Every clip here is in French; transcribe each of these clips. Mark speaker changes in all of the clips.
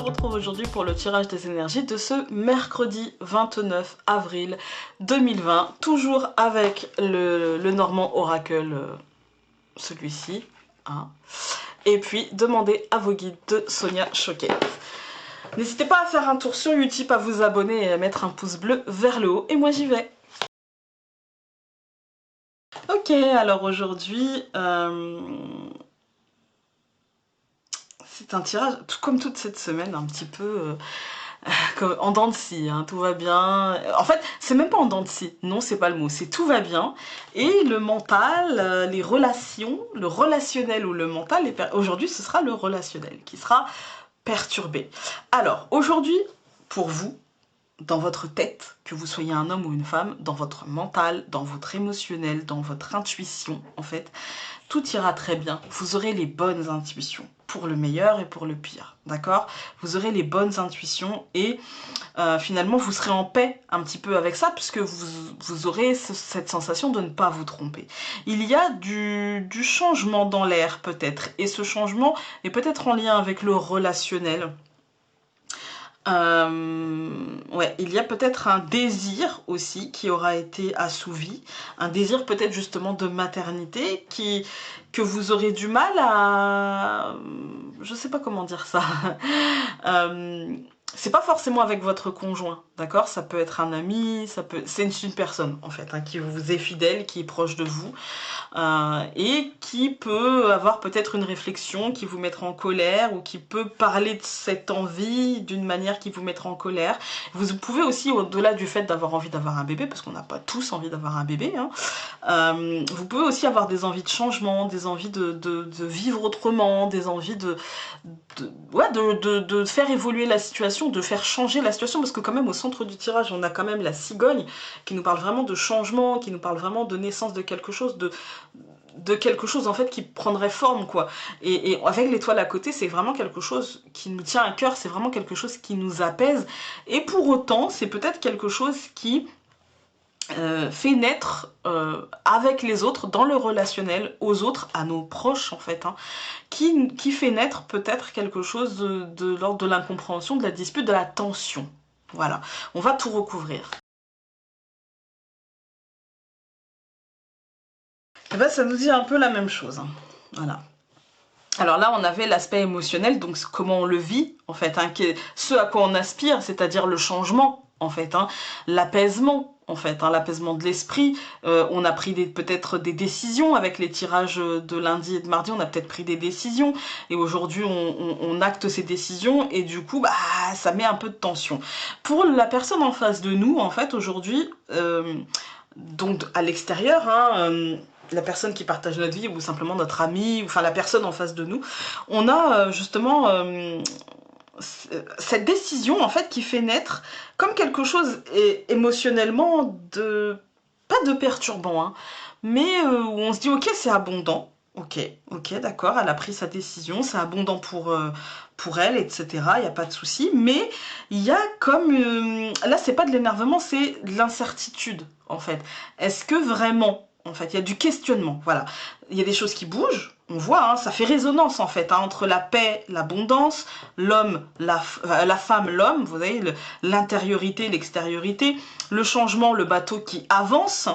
Speaker 1: retrouve aujourd'hui pour le tirage des énergies de ce mercredi 29 avril 2020, toujours avec le Normand Oracle, celui-ci, hein. Et puis demandez à vos guides de Sonia Choquette. N'hésitez pas à faire un tour sur Utip, à vous abonner et à mettre un pouce bleu vers le haut, et moi j'y vais. Ok, alors aujourd'hui, c'est un tirage, tout comme toute cette semaine, un petit peu en dents de scie, hein, tout va bien. En fait, c'est même pas en dents de scie, non, c'est pas le mot, c'est tout va bien. Et le mental, les relations, le relationnel ou le mental, aujourd'hui ce sera le relationnel qui sera perturbé. Alors, aujourd'hui, pour vous, dans votre tête, que vous soyez un homme ou une femme, dans votre mental, dans votre émotionnel, dans votre intuition, en fait, tout ira très bien. Vous aurez les bonnes intuitions, pour le meilleur et pour le pire, d'accord? Vous aurez les bonnes intuitions et finalement, vous serez en paix un petit peu avec ça, puisque vous aurez cette sensation de ne pas vous tromper. Il y a du changement dans l'air, peut-être, et ce changement est peut-être en lien avec le relationnel. Ouais, il y a peut-être un désir aussi qui aura été assouvi, un désir peut-être justement de maternité que vous aurez du mal à... Je sais pas comment dire ça. C'est pas forcément avec votre conjoint, d'accord? Ça peut être un ami, c'est une personne en fait, hein, qui vous est fidèle, qui est proche de vous, et qui peut avoir peut-être une réflexion qui vous mettra en colère, ou qui peut parler de cette envie d'une manière qui vous mettra en colère. Vous pouvez aussi, au-delà du fait d'avoir envie d'avoir un bébé, parce qu'on n'a pas tous envie d'avoir un bébé, hein, vous pouvez aussi avoir des envies de changement, des envies de vivre autrement, des envies de faire évoluer la situation, de faire changer la situation, parce que quand même au centre du tirage on a quand même la cigogne qui nous parle vraiment de changement, qui nous parle vraiment de naissance de quelque chose, de quelque chose en fait qui prendrait forme, quoi. Et avec l'étoile à côté, c'est vraiment quelque chose qui nous tient à cœur, c'est vraiment quelque chose qui nous apaise, et pour autant c'est peut-être quelque chose qui fait naître avec les autres, dans le relationnel, aux autres, à nos proches en fait, hein, qui fait naître peut-être quelque chose de l'ordre de l'incompréhension, de la dispute, de la tension. Voilà, on va tout recouvrir. Et ben, ça nous dit un peu la même chose, hein. Voilà. Alors là, on avait l'aspect émotionnel, donc comment on le vit, en fait, hein, ce à quoi on aspire, c'est-à-dire le changement, en fait, hein, l'apaisement, en fait, hein, l'apaisement de l'esprit. On a pris peut-être des décisions avec les tirages de lundi et de mardi, on a peut-être pris des décisions, et aujourd'hui, on acte ces décisions, et du coup, bah, ça met un peu de tension. Pour la personne en face de nous, en fait, aujourd'hui, donc à l'extérieur, hein, la personne qui partage notre vie, ou simplement notre ami, enfin la personne en face de nous, on a justement cette décision en fait qui fait naître comme quelque chose émotionnellement pas de perturbant, hein, mais où on se dit ok, c'est abondant, ok, d'accord, elle a pris sa décision, c'est abondant pour elle, etc., il n'y a pas de souci, mais il y a comme... là, c'est pas de l'énervement, c'est de l'incertitude, en fait. Est-ce que vraiment... En fait, il y a du questionnement, voilà. Il y a des choses qui bougent, on voit, hein, ça fait résonance, en fait, hein, entre la paix, l'abondance, l'homme, la femme, l'homme, vous voyez, l'intériorité, l'extériorité, le changement, le bateau qui avance,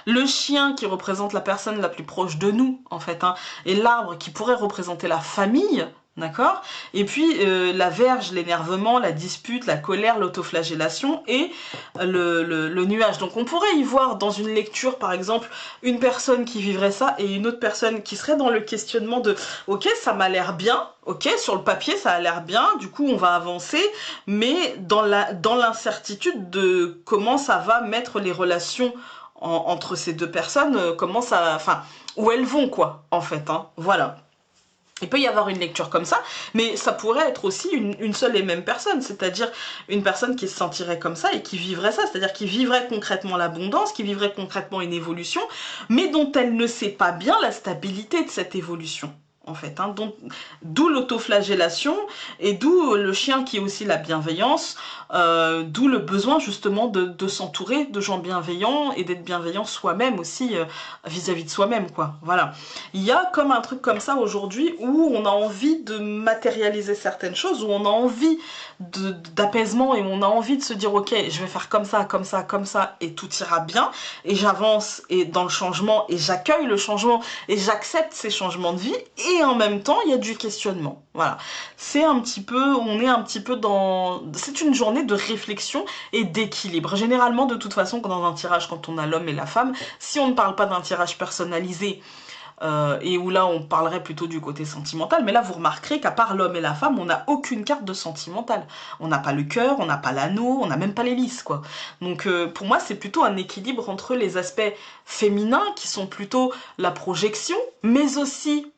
Speaker 1: le chien qui représente la personne la plus proche de nous, en fait, hein, et l'arbre qui pourrait représenter la famille, d'accord? Et puis la verge, l'énervement, la dispute, la colère, l'autoflagellation et le nuage. Donc on pourrait y voir dans une lecture, par exemple, une personne qui vivrait ça et une autre personne qui serait dans le questionnement de « Ok, ça m'a l'air bien, ok, sur le papier ça a l'air bien, du coup on va avancer, mais dans l'incertitude de comment ça va mettre les relations entre ces deux personnes, comment ça, enfin, où elles vont, quoi, en fait, hein, voilà. Il peut y avoir une lecture comme ça, mais ça pourrait être aussi une seule et même personne, c'est-à-dire une personne qui se sentirait comme ça et qui vivrait ça, c'est-à-dire qui vivrait concrètement l'abondance, qui vivrait concrètement une évolution, mais dont elle ne sait pas bien la stabilité de cette évolution. en fait, hein, d'où l'autoflagellation et d'où le chien qui est aussi la bienveillance, d'où le besoin justement de s'entourer de gens bienveillants et d'être bienveillant soi-même aussi vis-à-vis de soi-même, quoi. Voilà. Il y a comme un truc comme ça aujourd'hui où on a envie de matérialiser certaines choses, où on a envie d'apaisement et on a envie de se dire ok, je vais faire comme ça, comme ça, comme ça et tout ira bien et j'avance et dans le changement et j'accueille le changement et j'accepte ces changements de vie et en même temps il y a du questionnement. Voilà, c'est un petit peu, on est un petit peu dans, c'est une journée de réflexion et d'équilibre. Généralement de toute façon dans un tirage quand on a l'homme et la femme, si on ne parle pas d'un tirage personnalisé et où là on parlerait plutôt du côté sentimental, mais là vous remarquerez qu'à part l'homme et la femme, on n'a aucune carte de sentimental. On n'a pas le cœur, on n'a pas l'anneau, on n'a même pas l'hélice, quoi. Donc pour moi c'est plutôt un équilibre entre les aspects féminins qui sont plutôt la projection, mais aussi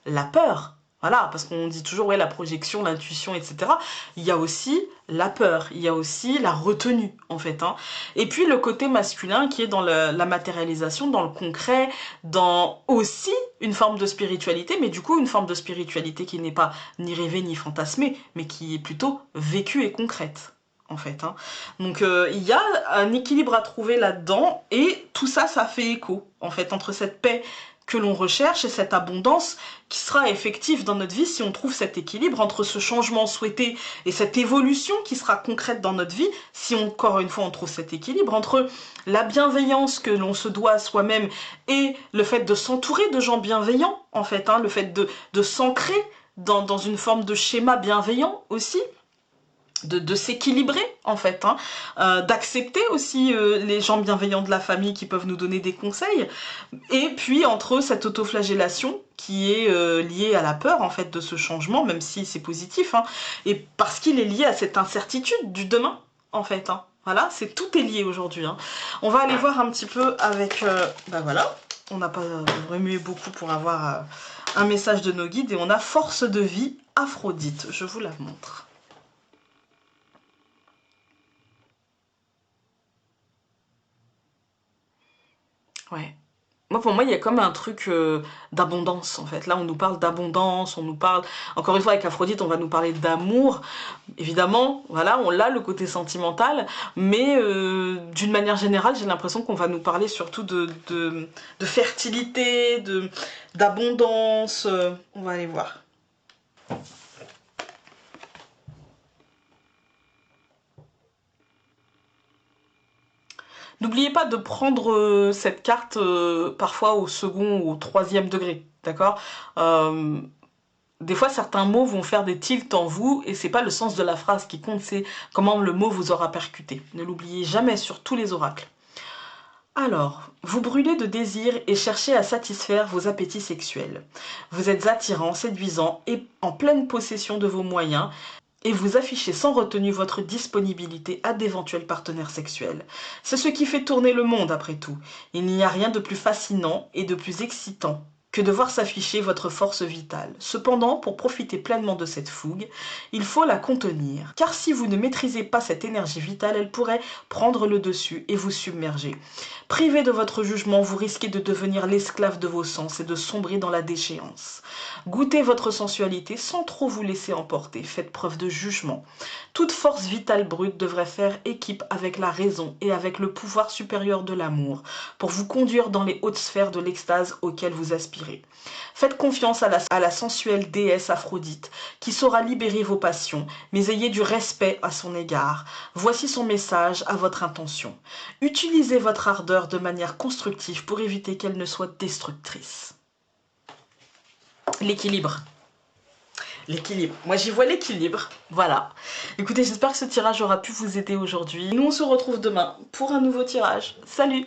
Speaker 1: la peur. Voilà, parce qu'on dit toujours, ouais, la projection, l'intuition, etc. Il y a aussi la peur, il y a aussi la retenue, en fait. Hein. Et puis le côté masculin qui est dans la matérialisation, dans le concret, dans aussi une forme de spiritualité, mais du coup une forme de spiritualité qui n'est pas ni rêvée ni fantasmée, mais qui est plutôt vécue et concrète. En fait, hein. Donc il y a un équilibre à trouver là-dedans et tout ça, ça fait écho en fait entre cette paix que l'on recherche et cette abondance qui sera effective dans notre vie si on trouve cet équilibre entre ce changement souhaité et cette évolution qui sera concrète dans notre vie, si encore une fois on trouve cet équilibre entre la bienveillance que l'on se doit à soi-même et le fait de s'entourer de gens bienveillants en fait, hein, le fait de s'ancrer dans une forme de schéma bienveillant aussi, de s'équilibrer en fait, hein, d'accepter aussi les gens bienveillants de la famille qui peuvent nous donner des conseils, et puis entre cette autoflagellation qui est liée à la peur en fait de ce changement, même si c'est positif, hein, et parce qu'il est lié à cette incertitude du demain en fait, hein. Voilà, tout est lié aujourd'hui, hein. On va aller voir un petit peu avec, bah voilà, on n'a pas remué beaucoup pour avoir un message de nos guides, et on a force de vie Aphrodite, je vous la montre. Ouais. Moi, pour moi, il y a comme un truc d'abondance, en fait. Là, on nous parle d'abondance, on nous parle... Encore une fois, avec Aphrodite, on va nous parler d'amour. Évidemment, voilà, on a le côté sentimental, mais d'une manière générale, j'ai l'impression qu'on va nous parler surtout de fertilité, d'abondance. On va aller voir. N'oubliez pas de prendre cette carte parfois au second ou au troisième degré, d'accord. Des fois, certains mots vont faire des tilts en vous et c'est pas le sens de la phrase qui compte, c'est comment le mot vous aura percuté. Ne l'oubliez jamais sur tous les oracles. Alors, vous brûlez de désir et cherchez à satisfaire vos appétits sexuels. Vous êtes attirant, séduisant et en pleine possession de vos moyens, et vous affichez sans retenue votre disponibilité à d'éventuels partenaires sexuels. C'est ce qui fait tourner le monde après tout. Il n'y a rien de plus fascinant et de plus excitant que de voir s'afficher votre force vitale. Cependant, pour profiter pleinement de cette fougue, il faut la contenir. Car si vous ne maîtrisez pas cette énergie vitale, elle pourrait prendre le dessus et vous submerger. Privé de votre jugement, vous risquez de devenir l'esclave de vos sens et de sombrer dans la déchéance. Goûtez votre sensualité sans trop vous laisser emporter. Faites preuve de jugement. Toute force vitale brute devrait faire équipe avec la raison et avec le pouvoir supérieur de l'amour pour vous conduire dans les hautes sphères de l'extase auxquelles vous aspirez. Faites confiance à la sensuelle déesse Aphrodite qui saura libérer vos passions, mais ayez du respect à son égard. Voici son message à votre intention. Utilisez votre ardeur de manière constructive pour éviter qu'elle ne soit destructrice. L'équilibre. L'équilibre. Moi, j'y vois l'équilibre. Voilà. Écoutez, j'espère que ce tirage aura pu vous aider aujourd'hui. Nous, on se retrouve demain pour un nouveau tirage. Salut!